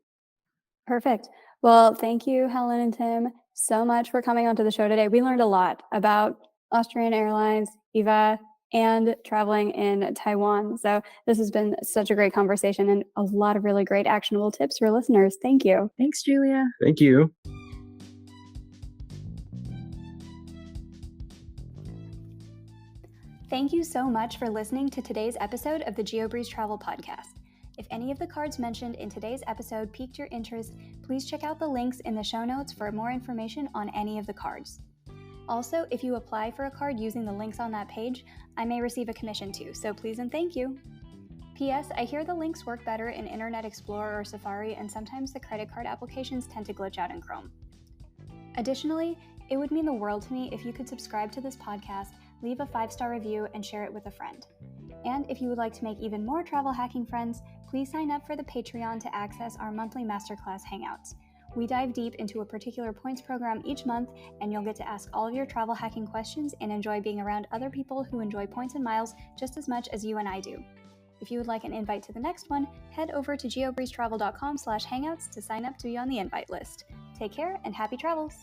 Perfect. Well, thank you, Helen and Tim, so much for coming onto the show today. We learned a lot about Austrian Airlines, EVA, and traveling in Taiwan. So this has been such a great conversation and a lot of really great actionable tips for listeners. Thank you. Thanks, Julia. Thank you. Thank you so much for listening to today's episode of the Geobreeze Travel Podcast. If any of the cards mentioned in today's episode piqued your interest, please check out the links in the show notes for more information on any of the cards. Also, if you apply for a card using the links on that page, I may receive a commission too, so please and thank you. P.S. I hear the links work better in Internet Explorer or Safari, and sometimes the credit card applications tend to glitch out in Chrome. Additionally, it would mean the world to me if you could subscribe to this podcast, leave a 5-star review, and share it with a friend. And if you would like to make even more travel hacking friends, please sign up for the Patreon to access our monthly masterclass hangouts. We dive deep into a particular points program each month, and you'll get to ask all of your travel hacking questions and enjoy being around other people who enjoy points and miles just as much as you and I do. If you would like an invite to the next one, head over to geobreezetravel.com/hangouts to sign up to be on the invite list. Take care and happy travels!